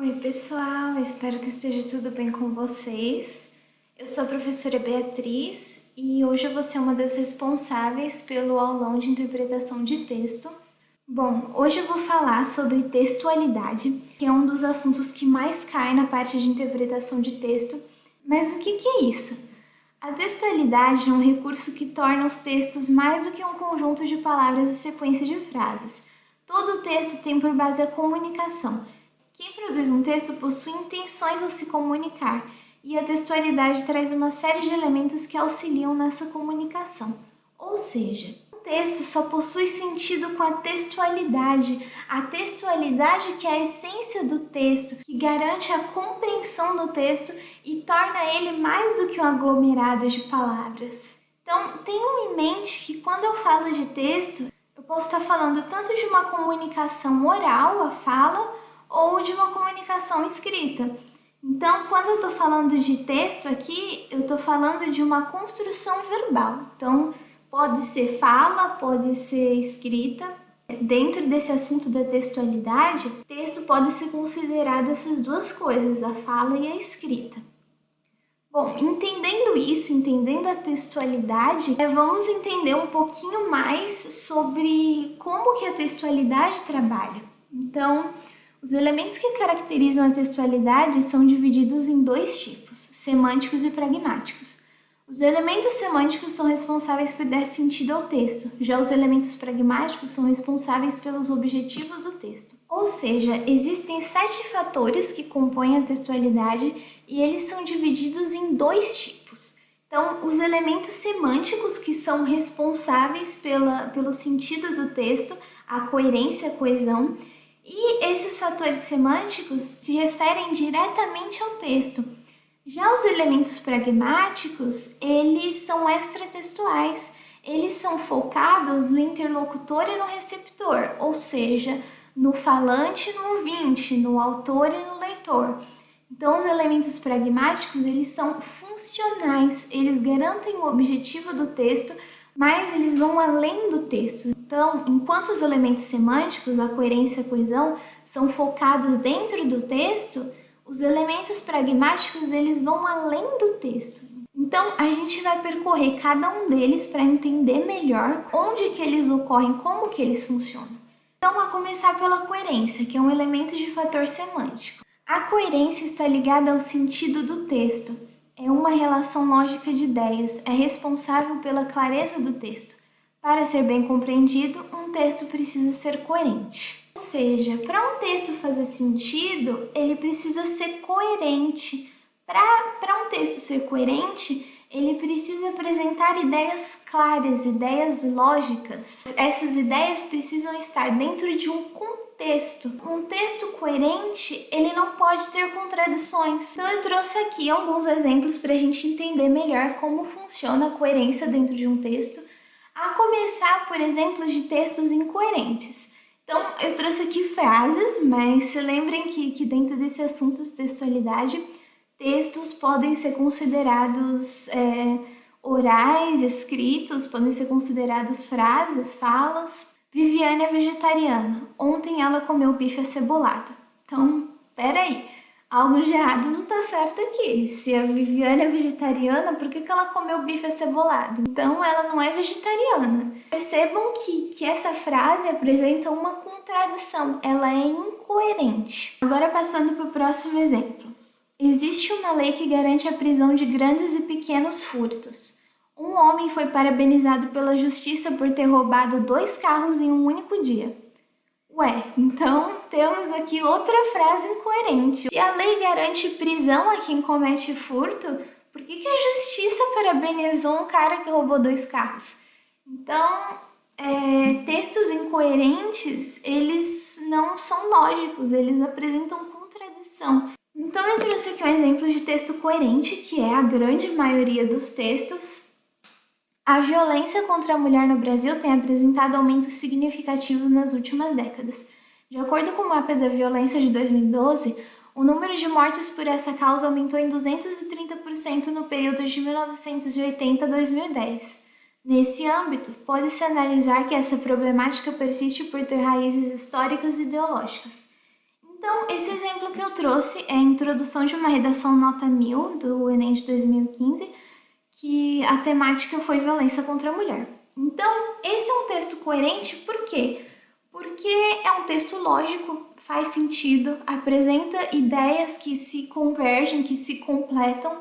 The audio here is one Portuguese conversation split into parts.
Oi, pessoal, espero que esteja tudo bem com vocês. Eu sou a professora Beatriz e hoje eu vou ser uma das responsáveis pelo aulão de interpretação de texto. Bom, hoje eu vou falar sobre textualidade, que é um dos assuntos que mais cai na parte de interpretação de texto. Mas o que é isso? A textualidade é um recurso que torna os textos mais do que um conjunto de palavras e sequência de frases. Todo texto tem por base a comunicação. Quem produz um texto possui intenções ao se comunicar, e a textualidade traz uma série de elementos que auxiliam nessa comunicação. Ou seja, um texto só possui sentido com a textualidade que é a essência do texto, que garante a compreensão do texto e torna ele mais do que um aglomerado de palavras. Então, tenham em mente que quando eu falo de texto, eu posso estar falando tanto de uma comunicação oral, a fala, ou de uma comunicação escrita. Então, quando eu estou falando de texto aqui, eu estou falando de uma construção verbal. Então, pode ser fala, pode ser escrita. Dentro desse assunto da textualidade, texto pode ser considerado essas duas coisas, a fala e a escrita. Bom, entendendo isso, entendendo a textualidade, vamos entender um pouquinho mais sobre como que a textualidade trabalha. Então, os elementos que caracterizam a textualidade são divididos em dois tipos, semânticos e pragmáticos. Os elementos semânticos são responsáveis por dar sentido ao texto, já os elementos pragmáticos são responsáveis pelos objetivos do texto. Ou seja, existem 7 fatores que compõem a textualidade e eles são divididos em dois tipos. Então, os elementos semânticos, que são responsáveis pelo sentido do texto, a coerência, a coesão, e esses fatores semânticos se referem diretamente ao texto. Já os elementos pragmáticos, eles são extratextuais. Eles são focados no interlocutor e no receptor, ou seja, no falante e no ouvinte, no autor e no leitor. Então, os elementos pragmáticos, eles são funcionais, eles garantem o objetivo do texto, mas eles vão além do texto. Então, enquanto os elementos semânticos, a coerência e a coesão, são focados dentro do texto, os elementos pragmáticos, eles vão além do texto. Então, a gente vai percorrer cada um deles para entender melhor onde que eles ocorrem, como que eles funcionam. Então, a começar pela coerência, que é um elemento de fator semântico. A coerência está ligada ao sentido do texto. É uma relação lógica de ideias, é responsável pela clareza do texto. Para ser bem compreendido, um texto precisa ser coerente. Ou seja, para um texto fazer sentido, ele precisa ser coerente. Para um texto ser coerente, ele precisa apresentar ideias claras, ideias lógicas. Essas ideias precisam estar dentro de um contexto. Um texto coerente, ele não pode ter contradições. Então eu trouxe aqui alguns exemplos para a gente entender melhor como funciona a coerência dentro de um texto, a começar por exemplos de textos incoerentes. Então eu trouxe aqui frases, mas se lembrem que dentro desse assunto de textualidade, textos podem ser considerados orais, escritos, podem ser considerados frases, falas. Viviane é vegetariana. Ontem ela comeu bife acebolado. Então, peraí, algo de errado não tá certo aqui. Se a Viviane é vegetariana, por que ela comeu bife acebolado? Então, ela não é vegetariana. Percebam que essa frase apresenta uma contradição. Ela é incoerente. Agora, passando para o próximo exemplo. Existe uma lei que garante a prisão de grandes e pequenos furtos. Um homem foi parabenizado pela justiça por ter roubado 2 carros em um único dia. Ué, então temos aqui outra frase incoerente. Se a lei garante prisão a quem comete furto, por que a justiça parabenizou um cara que roubou 2 carros? Então, textos incoerentes, eles não são lógicos, eles apresentam contradição. Então, eu trouxe aqui um exemplo de texto coerente, que é a grande maioria dos textos. A violência contra a mulher no Brasil tem apresentado aumentos significativos nas últimas décadas. De acordo com o mapa da violência de 2012, o número de mortes por essa causa aumentou em 230% no período de 1980 a 2010. Nesse âmbito, pode-se analisar que essa problemática persiste por ter raízes históricas e ideológicas. Então, esse exemplo que eu trouxe é a introdução de uma redação nota 1000 do Enem de 2015, que a temática foi violência contra a mulher. Então, esse é um texto coerente, por quê? Porque é um texto lógico, faz sentido, apresenta ideias que se convergem, que se completam.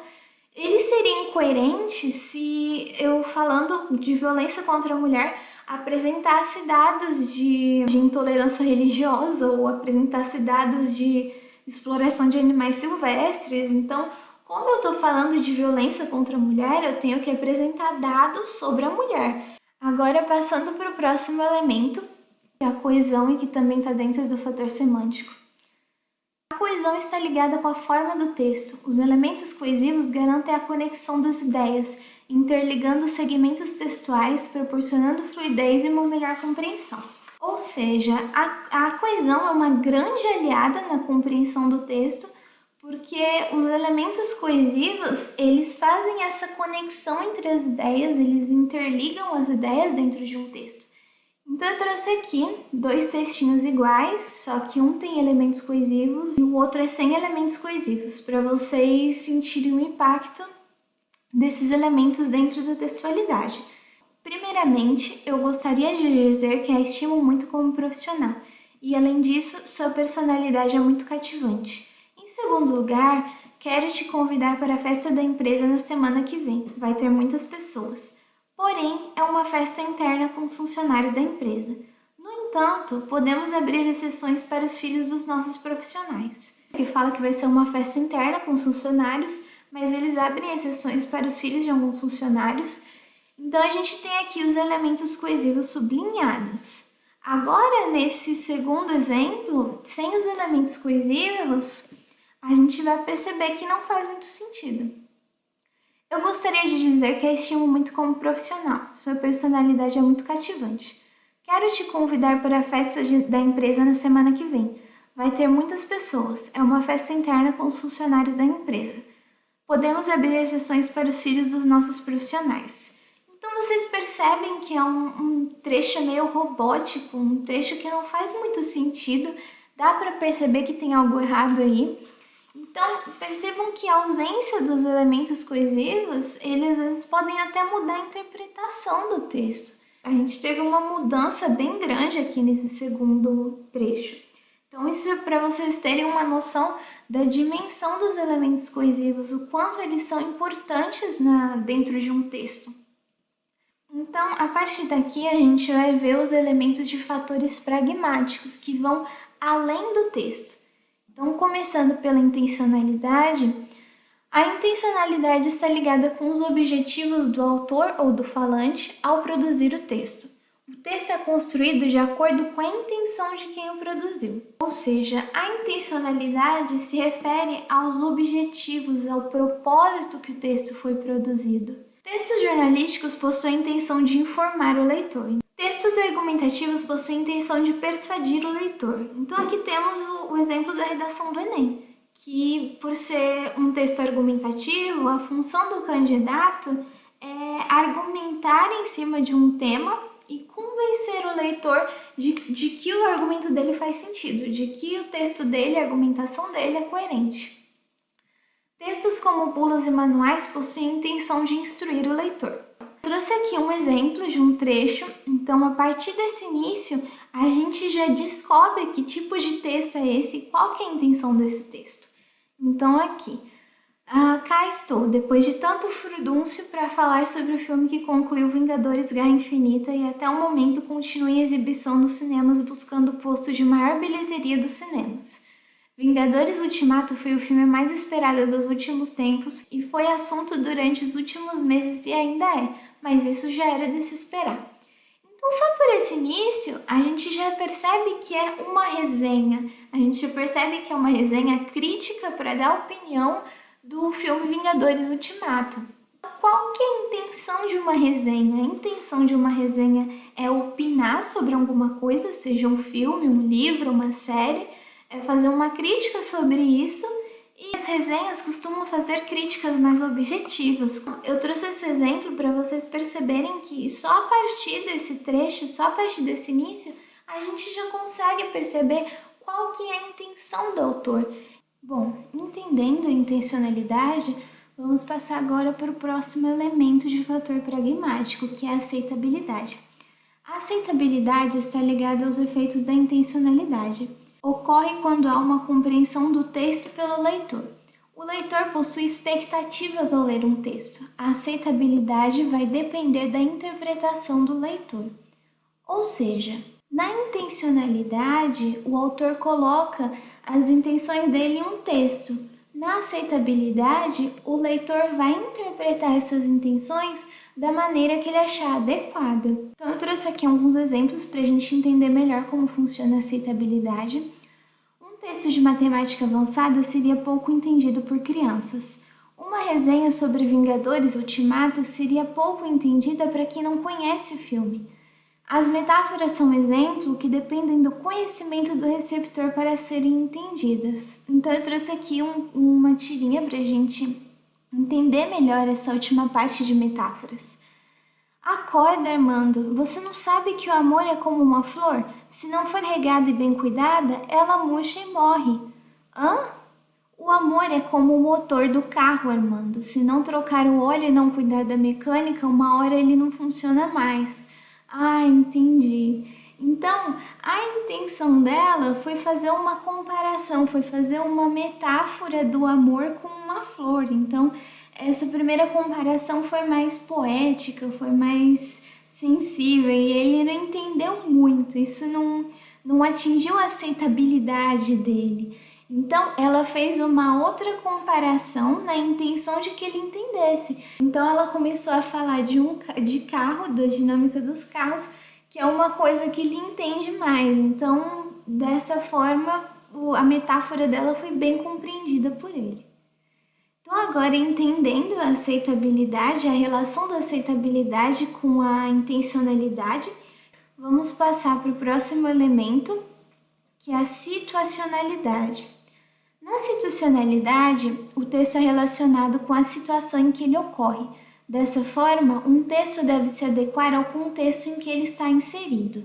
Ele seria incoerente se eu, falando de violência contra a mulher, apresentasse dados de intolerância religiosa ou apresentasse dados de exploração de animais silvestres. Então, como eu estou falando de violência contra a mulher, eu tenho que apresentar dados sobre a mulher. Agora, passando para o próximo elemento, que é a coesão e que também está dentro do fator semântico. A coesão está ligada com a forma do texto. Os elementos coesivos garantem a conexão das ideias, interligando os segmentos textuais, proporcionando fluidez e uma melhor compreensão. Ou seja, a coesão é uma grande aliada na compreensão do texto, porque os elementos coesivos, eles fazem essa conexão entre as ideias, eles interligam as ideias dentro de um texto. Então eu trouxe aqui 2 textinhos iguais, só que um tem elementos coesivos e o outro é sem elementos coesivos, para vocês sentirem o impacto desses elementos dentro da textualidade. Primeiramente, eu gostaria de dizer que a estimo muito como profissional e, além disso, sua personalidade é muito cativante. Em segundo lugar, quero te convidar para a festa da empresa na semana que vem. Vai ter muitas pessoas. Porém, é uma festa interna com os funcionários da empresa. No entanto, podemos abrir exceções para os filhos dos nossos profissionais. Que fala que vai ser uma festa interna com os funcionários, mas eles abrem exceções para os filhos de alguns funcionários. Então, a gente tem aqui os elementos coesivos sublinhados. Agora, nesse segundo exemplo, sem os elementos coesivos, a gente vai perceber que não faz muito sentido. Eu gostaria de dizer que a estimo muito como profissional. Sua personalidade é muito cativante. Quero te convidar para a festa da empresa na semana que vem. Vai ter muitas pessoas. É uma festa interna com os funcionários da empresa. Podemos abrir exceções para os filhos dos nossos profissionais. Então vocês percebem que é um trecho meio robótico, um trecho que não faz muito sentido. Dá para perceber que tem algo errado aí. Então, percebam que a ausência dos elementos coesivos, eles às vezes podem até mudar a interpretação do texto. A gente teve uma mudança bem grande aqui nesse segundo trecho. Então, isso é para vocês terem uma noção da dimensão dos elementos coesivos, o quanto eles são importantes dentro de um texto. Então, a partir daqui, a gente vai ver os elementos de fatores pragmáticos que vão além do texto. Então, começando pela intencionalidade, a intencionalidade está ligada com os objetivos do autor ou do falante ao produzir o texto. O texto é construído de acordo com a intenção de quem o produziu. Ou seja, a intencionalidade se refere aos objetivos, ao propósito que o texto foi produzido. Textos jornalísticos possuem a intenção de informar o leitor. Textos argumentativos possuem a intenção de persuadir o leitor. Então aqui temos o exemplo da redação do Enem, que por ser um texto argumentativo, a função do candidato é argumentar em cima de um tema e convencer o leitor de que o argumento dele faz sentido, de que o texto dele, a argumentação dele é coerente. Textos como bulas e manuais possuem a intenção de instruir o leitor. Trouxe aqui um exemplo de um trecho, então a partir desse início a gente já descobre que tipo de texto é esse e qual que é a intenção desse texto. Então aqui, cá estou, depois de tanto furdúncio para falar sobre o filme que concluiu Vingadores Guerra Infinita e até o momento continua em exibição nos cinemas buscando o posto de maior bilheteria dos cinemas. Vingadores Ultimato foi o filme mais esperado dos últimos tempos e foi assunto durante os últimos meses e ainda é, mas isso já era de se esperar. Então, só por esse início, a gente já percebe que é uma resenha, a gente já percebe que é uma resenha crítica para dar opinião do filme Vingadores Ultimato. Qual que é a intenção de uma resenha? A intenção de uma resenha é opinar sobre alguma coisa, seja um filme, um livro, uma série, é fazer uma crítica sobre isso, e as resenhas costumam fazer críticas mais objetivas. Eu trouxe esse exemplo para vocês perceberem que só a partir desse trecho, só a partir desse início, a gente já consegue perceber qual que é a intenção do autor. Bom, entendendo a intencionalidade, vamos passar agora para o próximo elemento de fator pragmático, que é a aceitabilidade. A aceitabilidade está ligada aos efeitos da intencionalidade. Ocorre quando há uma compreensão do texto pelo leitor. O leitor possui expectativas ao ler um texto. A aceitabilidade vai depender da interpretação do leitor. Ou seja, na intencionalidade, o autor coloca as intenções dele em um texto. Na aceitabilidade, o leitor vai interpretar essas intenções da maneira que ele achar adequada. Então, eu trouxe aqui alguns exemplos para a gente entender melhor como funciona a aceitabilidade. Um texto de matemática avançada seria pouco entendido por crianças. Uma resenha sobre Vingadores Ultimato seria pouco entendida para quem não conhece o filme. As metáforas são exemplo que dependem do conhecimento do receptor para serem entendidas. Então eu trouxe aqui uma tirinha para a gente entender melhor essa última parte de metáforas. Acorda, Armando, você não sabe que o amor é como uma flor? Se não for regada e bem cuidada, ela murcha e morre. Hã? O amor é como o motor do carro, Armando. Se não trocar o óleo e não cuidar da mecânica, uma hora ele não funciona mais. Ah, entendi. Então, a intenção dela foi fazer uma comparação, foi fazer uma metáfora do amor com uma flor. Então, essa primeira comparação foi mais poética, foi mais sensível e ele não entendeu muito. Isso não atingiu a aceitabilidade dele. Então, ela fez uma outra comparação na intenção de que ele entendesse. Então, ela começou a falar de carro, da dinâmica dos carros, que é uma coisa que ele entende mais. Então, dessa forma, a metáfora dela foi bem compreendida por ele. Então, agora entendendo a aceitabilidade, a relação da aceitabilidade com a intencionalidade, vamos passar para o próximo elemento, que é a situacionalidade. Na situacionalidade, o texto é relacionado com a situação em que ele ocorre. Dessa forma, um texto deve se adequar ao contexto em que ele está inserido.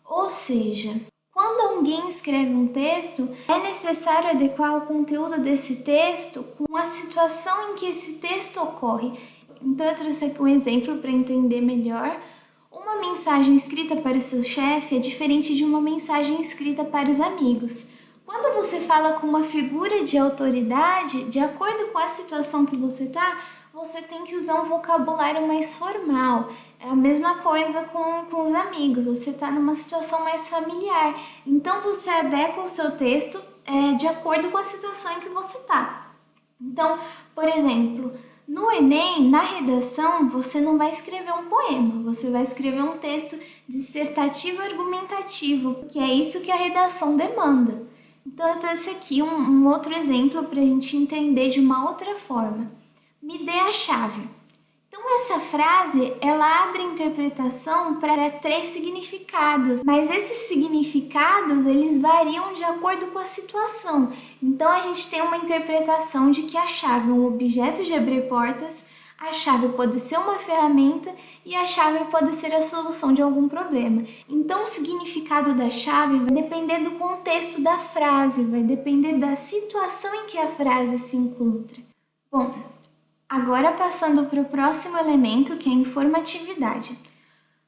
Ou seja, quando alguém escreve um texto, é necessário adequar o conteúdo desse texto com a situação em que esse texto ocorre. Então, eu trouxe aqui um exemplo para entender melhor. Uma mensagem escrita para o seu chefe é diferente de uma mensagem escrita para os amigos. Quando você fala com uma figura de autoridade, de acordo com a situação que você está, você tem que usar um vocabulário mais formal. É a mesma coisa com os amigos, você está numa situação mais familiar. Então, você adequa o seu texto de acordo com a situação em que você está. Então, por exemplo, no Enem, na redação, você não vai escrever um poema, você vai escrever um texto dissertativo argumentativo, que é isso que a redação demanda. Então, eu trouxe aqui um outro exemplo para a gente entender de uma outra forma. Me dê a chave. Então, essa frase, ela abre interpretação para 3 significados, mas esses significados, eles variam de acordo com a situação. Então, a gente tem uma interpretação de que a chave é um objeto de abrir portas, a chave pode ser uma ferramenta e a chave pode ser a solução de algum problema. Então, o significado da chave vai depender do contexto da frase, vai depender da situação em que a frase se encontra. Bom, agora passando para o próximo elemento, que é a informatividade.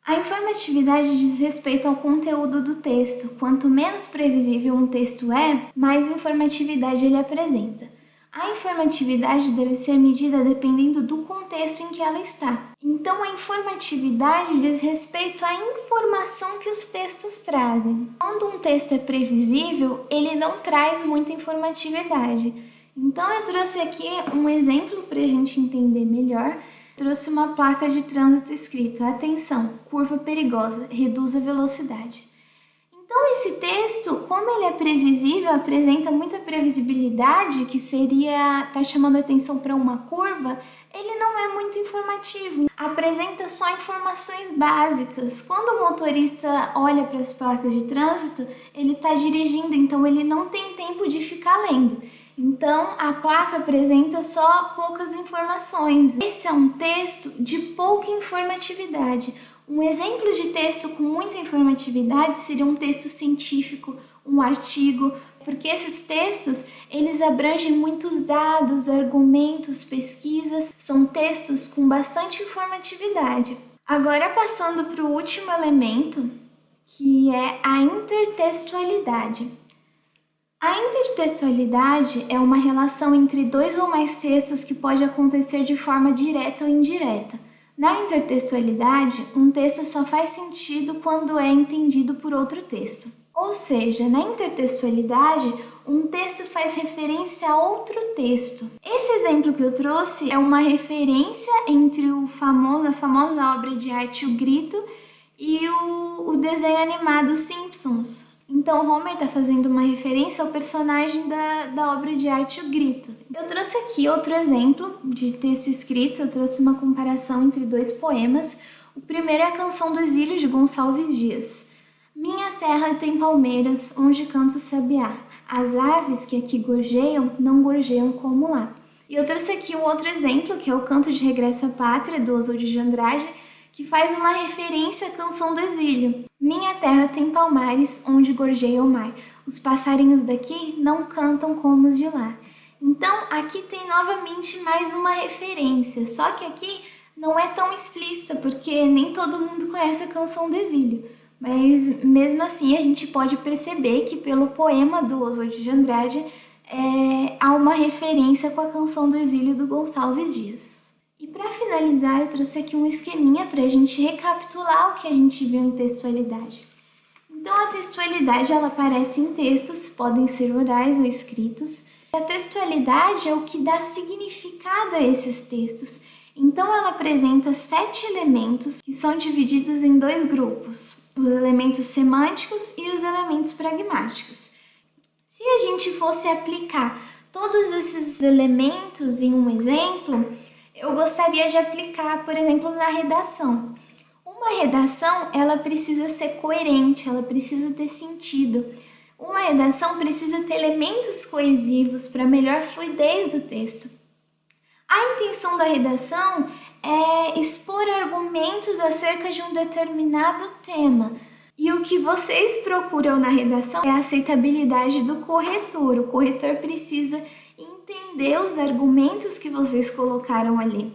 A informatividade diz respeito ao conteúdo do texto. Quanto menos previsível um texto é, mais informatividade ele apresenta. A informatividade deve ser medida dependendo do contexto em que ela está. Então, a informatividade diz respeito à informação que os textos trazem. Quando um texto é previsível, ele não traz muita informatividade. Então, eu trouxe aqui um exemplo para a gente entender melhor. Trouxe uma placa de trânsito escrito: atenção, curva perigosa, reduz a velocidade. Então, esse texto, como ele é previsível, apresenta muita previsibilidade, que seria estar chamando atenção para uma curva, ele não é muito informativo. Apresenta só informações básicas. Quando o motorista olha para as placas de trânsito, ele está dirigindo, então ele não tem tempo de ficar lendo. Então, a placa apresenta só poucas informações. Esse é um texto de pouca informatividade. Um exemplo de texto com muita informatividade seria um texto científico, um artigo, porque esses textos, eles abrangem muitos dados, argumentos, pesquisas, são textos com bastante informatividade. Agora, passando para o último elemento, que é a intertextualidade. A intertextualidade é uma relação entre dois ou mais textos que pode acontecer de forma direta ou indireta. Na intertextualidade, um texto só faz sentido quando é entendido por outro texto. Ou seja, na intertextualidade, um texto faz referência a outro texto. Esse exemplo que eu trouxe é uma referência entre a famosa obra de arte O Grito e o desenho animado Simpsons. Então, Homer está fazendo uma referência ao personagem da obra de arte O Grito. Eu trouxe aqui outro exemplo de texto escrito, eu trouxe uma comparação entre dois poemas. O primeiro é a Canção do Exílio, de Gonçalves Dias. Minha terra tem palmeiras, onde canta o sabiá. As aves que aqui gorjeiam, não gorjeiam como lá. E eu trouxe aqui um outro exemplo, que é o Canto de Regresso à Pátria, do Oswald de Andrade, que faz uma referência à Canção do Exílio. Minha terra tem palmares, onde gorjeia o mar. Os passarinhos daqui não cantam como os de lá. Então, aqui tem novamente mais uma referência, só que aqui não é tão explícita, porque nem todo mundo conhece a Canção do Exílio. Mas, mesmo assim, a gente pode perceber que pelo poema do Oswald de Andrade há uma referência com a Canção do Exílio do Gonçalves Dias. E para finalizar, eu trouxe aqui um esqueminha para a gente recapitular o que a gente viu em textualidade. Então, a textualidade ela aparece em textos, podem ser orais ou escritos. A textualidade é o que dá significado a esses textos. Então, ela apresenta 7 elementos que são divididos em 2 grupos, os elementos semânticos e os elementos pragmáticos. Se a gente fosse aplicar todos esses elementos em um exemplo, eu gostaria de aplicar, por exemplo, na redação. Uma redação, ela precisa ser coerente, ela precisa ter sentido. Uma redação precisa ter elementos coesivos para melhor fluidez do texto. A intenção da redação é expor argumentos acerca de um determinado tema. E o que vocês procuram na redação é a aceitabilidade do corretor. O corretor precisa entender os argumentos que vocês colocaram ali.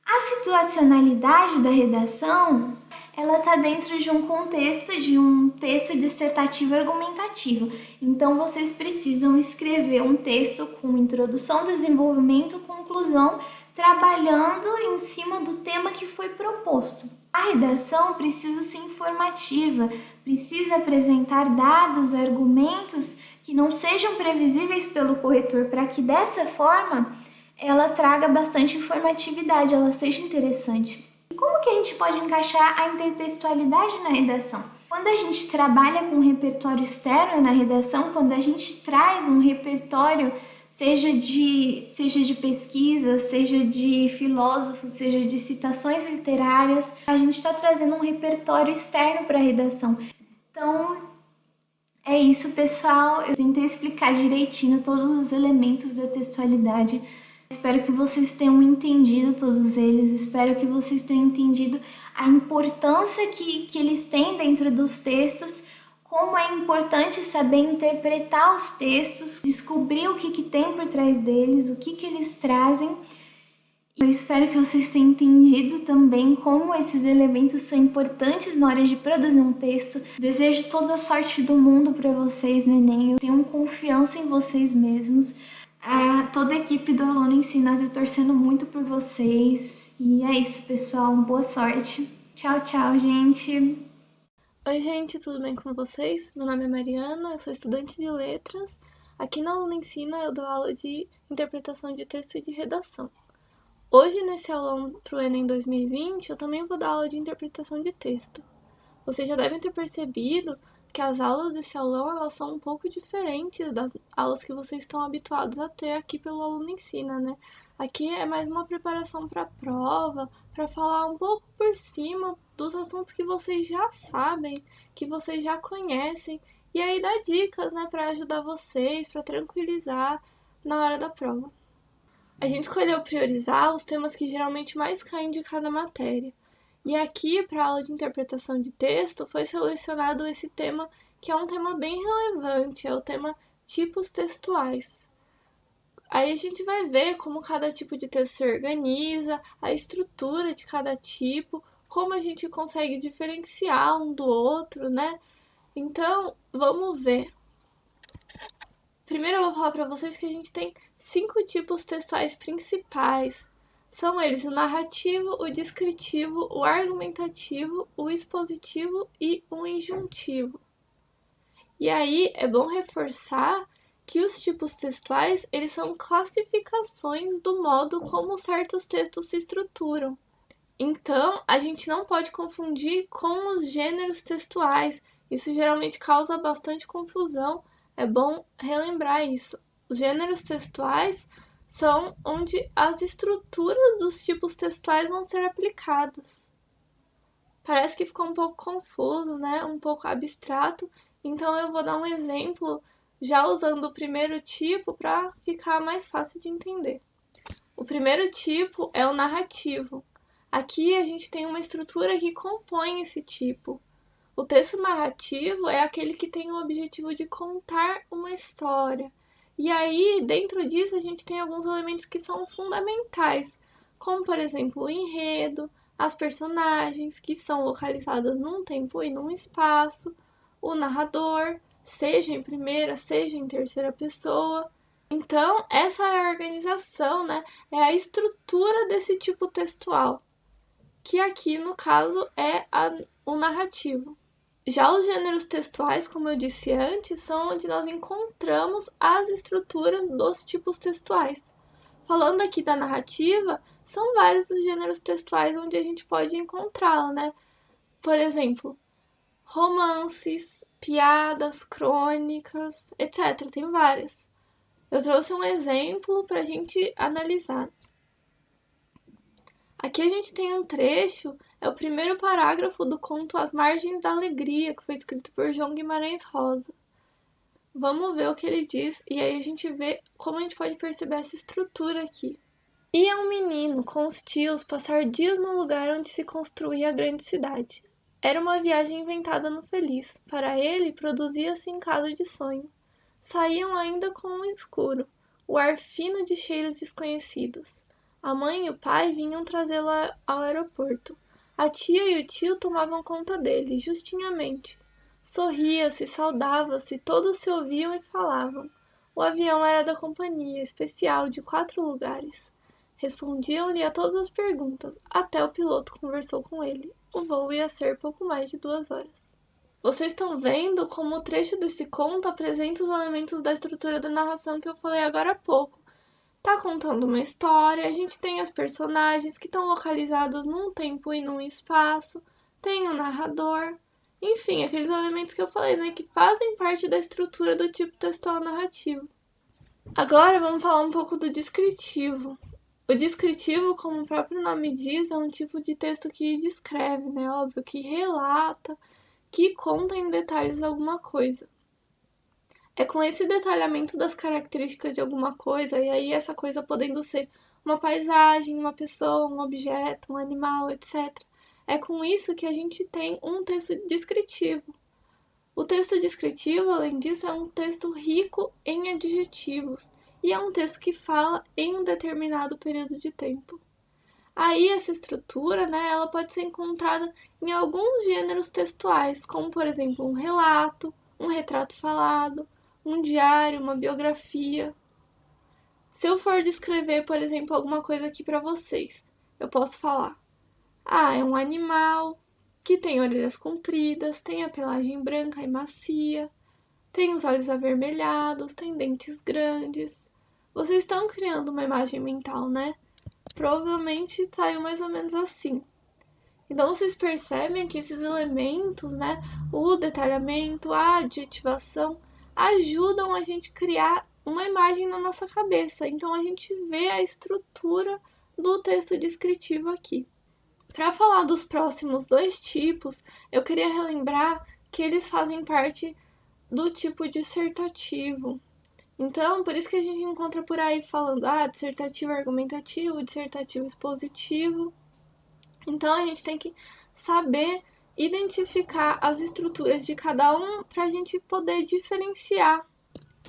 A situacionalidade da redação, ela está dentro de um contexto de um texto dissertativo argumentativo. Então, vocês precisam escrever um texto com introdução, desenvolvimento, conclusão, trabalhando em cima do tema que foi proposto. A redação precisa ser informativa, precisa apresentar dados, argumentos que não sejam previsíveis pelo corretor, para que dessa forma ela traga bastante informatividade, ela seja interessante. E como que a gente pode encaixar a intertextualidade na redação? Quando a gente trabalha com um repertório externo na redação, quando a gente traz um repertório, seja de pesquisa, seja de filósofos, seja de citações literárias, a gente está trazendo um repertório externo para a redação. Então, é isso, pessoal. Eu tentei explicar direitinho todos os elementos da textualidade. Espero que vocês tenham entendido todos eles, espero que vocês tenham entendido a importância que eles têm dentro dos textos, como é importante saber interpretar os textos, descobrir o que tem por trás deles, o que eles trazem. Eu espero que vocês tenham entendido também como esses elementos são importantes na hora de produzir um texto. Desejo toda a sorte do mundo para vocês no Enem, tenham confiança em vocês mesmos. Toda a equipe do Aluno Ensina está torcendo muito por vocês. E é isso, pessoal. Boa sorte. Tchau, tchau, gente. Oi, gente, tudo bem com vocês? Meu nome é Mariana, eu sou estudante de letras. Aqui na Aluno Ensina eu dou aula de interpretação de texto e de redação. Hoje, nesse aulão para o Enem 2020, eu também vou dar aula de interpretação de texto. Vocês já devem ter percebido que as aulas desse aulão elas são um pouco diferentes das aulas que vocês estão habituados a ter aqui pelo Aluno Ensina, né? Aqui é mais uma preparação para a prova, para falar um pouco por cima dos assuntos que vocês já sabem, que vocês já conhecem, e aí dar dicas, né, para ajudar vocês, para tranquilizar na hora da prova. A gente escolheu priorizar os temas que geralmente mais caem de cada matéria. E aqui, para a aula de interpretação de texto, foi selecionado esse tema que é um tema bem relevante, é o tema tipos textuais. Aí a gente vai ver como cada tipo de texto se organiza, a estrutura de cada tipo, como a gente consegue diferenciar um do outro, né? Então, vamos ver. Primeiro eu vou falar para vocês que a gente tem 5 tipos textuais principais. São eles o narrativo, o descritivo, o argumentativo, o expositivo e o injuntivo. E aí é bom reforçar que os tipos textuais, eles são classificações do modo como certos textos se estruturam. Então, a gente não pode confundir com os gêneros textuais. Isso geralmente causa bastante confusão. É bom relembrar isso. Os gêneros textuais são onde as estruturas dos tipos textuais vão ser aplicadas. Parece que ficou um pouco confuso, né? Um pouco abstrato. Então eu vou dar um exemplo já usando o primeiro tipo para ficar mais fácil de entender. O primeiro tipo é o narrativo. Aqui a gente tem uma estrutura que compõe esse tipo. O texto narrativo é aquele que tem o objetivo de contar uma história. E aí, dentro disso, a gente tem alguns elementos que são fundamentais, como, por exemplo, o enredo, as personagens, que são localizadas num tempo e num espaço, o narrador, seja em primeira, seja em terceira pessoa. Então, essa é a organização, né? É a estrutura desse tipo textual, que aqui, no caso, é o narrativo. Já os gêneros textuais, como eu disse antes, são onde nós encontramos as estruturas dos tipos textuais. Falando aqui da narrativa, são vários os gêneros textuais onde a gente pode encontrá-la, né? Por exemplo, romances, piadas, crônicas, etc. Tem várias. Eu trouxe um exemplo para a gente analisar. Aqui a gente tem um trecho, é o primeiro parágrafo do conto As Margens da Alegria, que foi escrito por João Guimarães Rosa. Vamos ver o que ele diz e aí a gente vê como a gente pode perceber essa estrutura aqui. Ia um menino com os tios passar dias no lugar onde se construía a grande cidade. Era uma viagem inventada no feliz. Para ele, produzia-se em casa de sonho. Saíam ainda com o escuro, o ar fino de cheiros desconhecidos. A mãe e o pai vinham trazê-lo ao aeroporto. A tia e o tio tomavam conta dele, justinhamente. Sorria-se, saudava-se, todos se ouviam e falavam. O avião era da companhia, especial, de 4 lugares. Respondiam-lhe a todas as perguntas, até o piloto conversou com ele. O voo ia ser pouco mais de 2 horas. Vocês estão vendo como o trecho desse conto apresenta os elementos da estrutura da narração que eu falei agora há pouco. Tá contando uma história, a gente tem as personagens que estão localizados num tempo e num espaço, tem o narrador, enfim, aqueles elementos que eu falei, né, que fazem parte da estrutura do tipo textual narrativo. Agora vamos falar um pouco do descritivo. O descritivo, como o próprio nome diz, é um tipo de texto que descreve, né, óbvio, que relata, que conta em detalhes alguma coisa. É com esse detalhamento das características de alguma coisa, e aí essa coisa podendo ser uma paisagem, uma pessoa, um objeto, um animal, etc. É com isso que a gente tem um texto descritivo. O texto descritivo, além disso, é um texto rico em adjetivos, e é um texto que fala em um determinado período de tempo. Aí essa estrutura, né, ela pode ser encontrada em alguns gêneros textuais, como por exemplo um relato, um retrato falado, um diário, uma biografia. Se eu for descrever, por exemplo, alguma coisa aqui para vocês, eu posso falar: é um animal que tem orelhas compridas, tem a pelagem branca e macia, tem os olhos avermelhados, tem dentes grandes. Vocês estão criando uma imagem mental, né? Provavelmente saiu mais ou menos assim. Então vocês percebem que esses elementos, né, o detalhamento, a adjetivação, ajudam a gente a criar uma imagem na nossa cabeça. Então a gente vê a estrutura do texto descritivo aqui. Para falar dos próximos 2 tipos, eu queria relembrar que eles fazem parte do tipo dissertativo. Então, por isso que a gente encontra por aí falando dissertativo argumentativo, dissertativo expositivo. Então, a gente tem que saber identificar as estruturas de cada um para a gente poder diferenciar.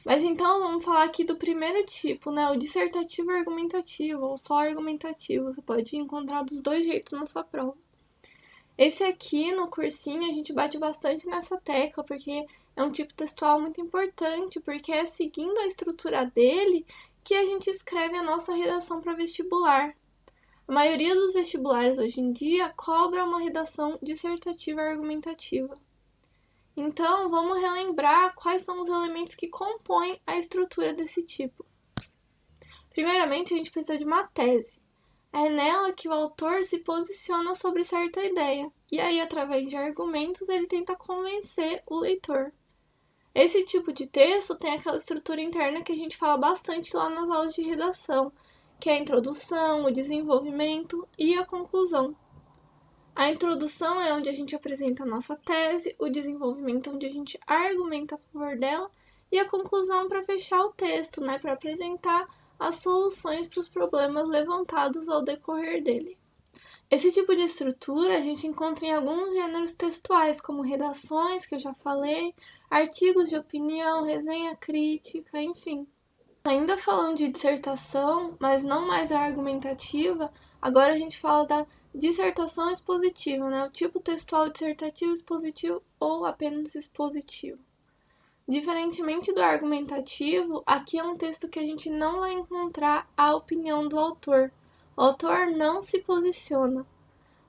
Mas então vamos falar aqui do primeiro tipo, né? O dissertativo argumentativo, ou só argumentativo. Você pode encontrar dos dois jeitos na sua prova. Esse aqui, no cursinho, a gente bate bastante nessa tecla, porque é um tipo textual muito importante, porque é seguindo a estrutura dele que a gente escreve a nossa redação para vestibular. A maioria dos vestibulares hoje em dia cobra uma redação dissertativa argumentativa. Então, vamos relembrar quais são os elementos que compõem a estrutura desse tipo. Primeiramente, a gente precisa de uma tese. É nela que o autor se posiciona sobre certa ideia, e aí, através de argumentos, ele tenta convencer o leitor. Esse tipo de texto tem aquela estrutura interna que a gente fala bastante lá nas aulas de redação, que é a introdução, o desenvolvimento e a conclusão. A introdução é onde a gente apresenta a nossa tese, o desenvolvimento é onde a gente argumenta a favor dela, e a conclusão para fechar o texto, né, para apresentar as soluções para os problemas levantados ao decorrer dele. Esse tipo de estrutura a gente encontra em alguns gêneros textuais, como redações, que eu já falei, artigos de opinião, resenha crítica, enfim. Ainda falando de dissertação, mas não mais a argumentativa, agora a gente fala da dissertação expositiva, né? O tipo textual dissertativo expositivo ou apenas expositivo. Diferentemente do argumentativo, aqui é um texto que a gente não vai encontrar a opinião do autor. O autor não se posiciona.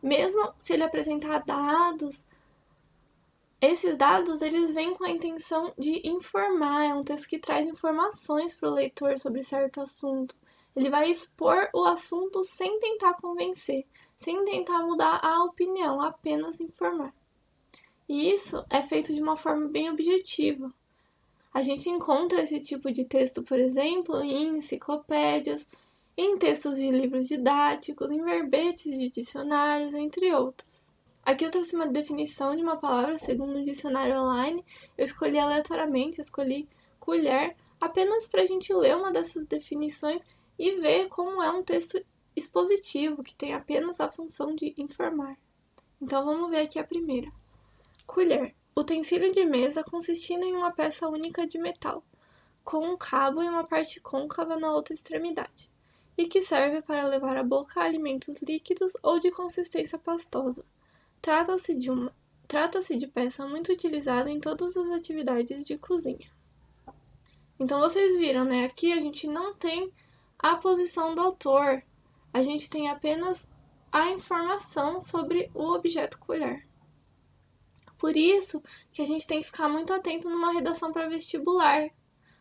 Mesmo se ele apresentar dados, esses dados eles vêm com a intenção de informar. É um texto que traz informações para o leitor sobre certo assunto. Ele vai expor o assunto sem tentar convencer, sem tentar mudar a opinião, apenas informar. E isso é feito de uma forma bem objetiva. A gente encontra esse tipo de texto, por exemplo, em enciclopédias, em textos de livros didáticos, em verbetes de dicionários, entre outros. Aqui eu trouxe uma definição de uma palavra segundo um dicionário online. Eu escolhi aleatoriamente, escolhi colher, apenas para a gente ler uma dessas definições e ver como é um texto expositivo, que tem apenas a função de informar. Então vamos ver aqui a primeira. Colher. Utensílio de mesa consistindo em uma peça única de metal, com um cabo e uma parte côncava na outra extremidade, e que serve para levar à boca alimentos líquidos ou de consistência pastosa. Trata-se de peça muito utilizada em todas as atividades de cozinha. Então vocês viram, né? Aqui a gente não tem a posição do autor, a gente tem apenas a informação sobre o objeto colher. Por isso que a gente tem que ficar muito atento numa redação para vestibular.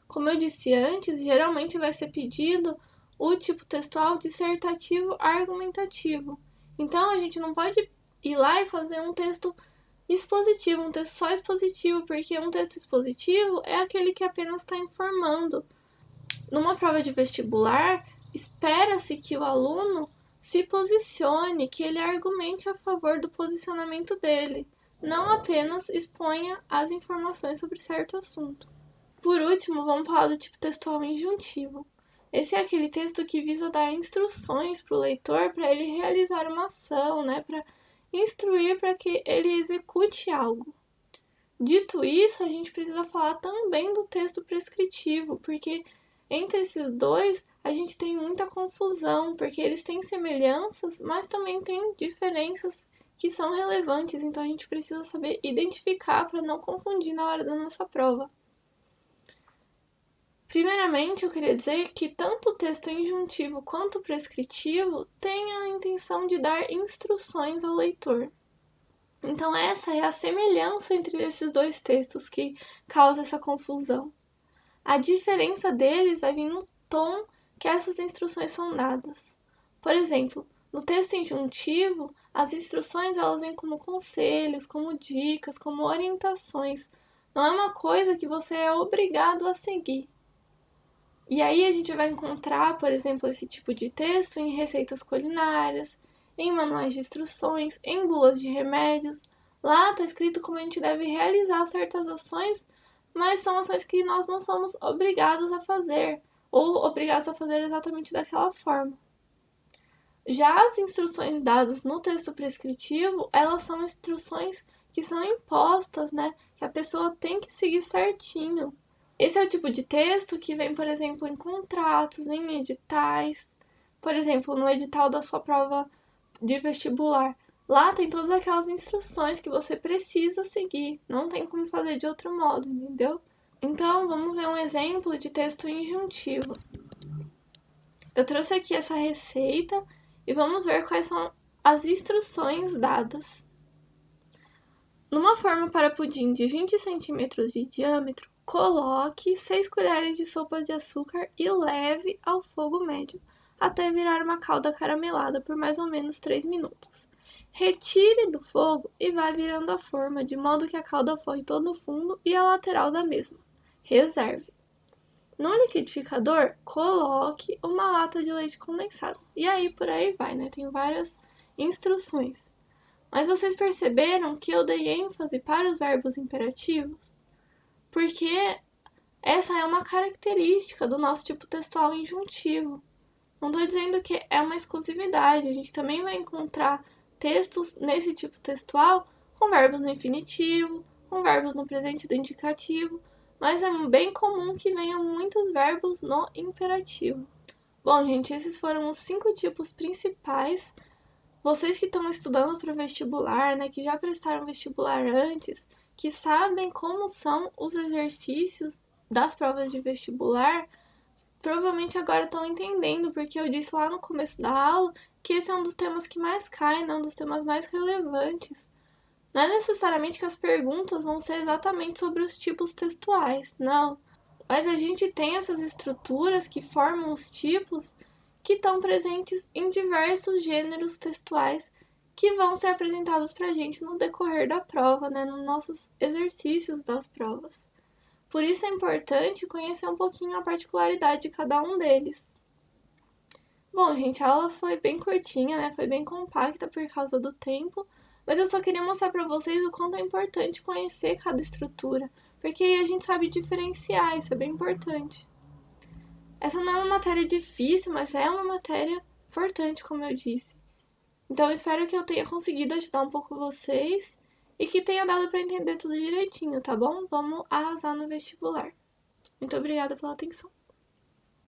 Como eu disse antes, geralmente vai ser pedido o tipo textual dissertativo argumentativo. Então a gente não pode ir lá e fazer um texto expositivo, um texto só expositivo, porque um texto expositivo é aquele que apenas está informando. Numa prova de vestibular, espera-se que o aluno se posicione, que ele argumente a favor do posicionamento dele, não apenas exponha as informações sobre certo assunto. Por último, vamos falar do tipo textual injuntivo. Esse é aquele texto que visa dar instruções para o leitor para ele realizar uma ação, né? Para instruir para que ele execute algo. Dito isso, a gente precisa falar também do texto prescritivo, porque entre esses dois a gente tem muita confusão, porque eles têm semelhanças, mas também têm diferenças que são relevantes, então a gente precisa saber identificar para não confundir na hora da nossa prova. Primeiramente, eu queria dizer que tanto o texto injuntivo quanto o prescritivo têm a intenção de dar instruções ao leitor. Então essa é a semelhança entre esses dois textos que causa essa confusão. A diferença deles vai vir no tom que essas instruções são dadas. Por exemplo, no texto injuntivo, as instruções elas vêm como conselhos, como dicas, como orientações. Não é uma coisa que você é obrigado a seguir. E aí a gente vai encontrar, por exemplo, esse tipo de texto em receitas culinárias, em manuais de instruções, em bulas de remédios. Lá está escrito como a gente deve realizar certas ações, mas são ações que nós não somos obrigados a fazer, ou obrigados a fazer exatamente daquela forma. Já as instruções dadas no texto prescritivo, elas são instruções que são impostas, né? Que a pessoa tem que seguir certinho. Esse é o tipo de texto que vem, por exemplo, em contratos, em editais. Por exemplo, no edital da sua prova de vestibular. Lá tem todas aquelas instruções que você precisa seguir. Não tem como fazer de outro modo, entendeu? Então, vamos ver um exemplo de texto injuntivo. Eu trouxe aqui essa receita e vamos ver quais são as instruções dadas. Numa forma para pudim de 20 centímetros de diâmetro, coloque 6 colheres de sopa de açúcar e leve ao fogo médio até virar uma calda caramelada por mais ou menos 3 minutos. Retire do fogo e vá virando a forma de modo que a calda forre todo o fundo e a lateral da mesma. Reserve. No liquidificador, coloque uma lata de leite condensado. E aí, por aí vai, né? Tem várias instruções. Mas vocês perceberam que eu dei ênfase para os verbos imperativos? Porque essa é uma característica do nosso tipo textual injuntivo. Não estou dizendo que é uma exclusividade, a gente também vai encontrar textos nesse tipo textual com verbos no infinitivo, com verbos no presente do indicativo, mas é bem comum que venham muitos verbos no imperativo. Bom, gente, esses foram os 5 tipos principais. Vocês que estão estudando para o vestibular, né, que já prestaram vestibular antes, que sabem como são os exercícios das provas de vestibular, provavelmente agora estão entendendo, porque eu disse lá no começo da aula que esse é um dos temas que mais cai, né, um dos temas mais relevantes. Não é necessariamente que as perguntas vão ser exatamente sobre os tipos textuais, não. Mas a gente tem essas estruturas que formam os tipos que estão presentes em diversos gêneros textuais que vão ser apresentados para a gente no decorrer da prova, né, nos nossos exercícios das provas. Por isso é importante conhecer um pouquinho a particularidade de cada um deles. Bom, gente, a aula foi bem curtinha, né? Foi bem compacta por causa do tempo, mas eu só queria mostrar para vocês o quanto é importante conhecer cada estrutura, porque aí a gente sabe diferenciar, isso é bem importante. Essa não é uma matéria difícil, mas é uma matéria importante, como eu disse. Então, eu espero que eu tenha conseguido ajudar um pouco vocês e que tenha dado para entender tudo direitinho, tá bom? Vamos arrasar no vestibular. Muito obrigada pela atenção.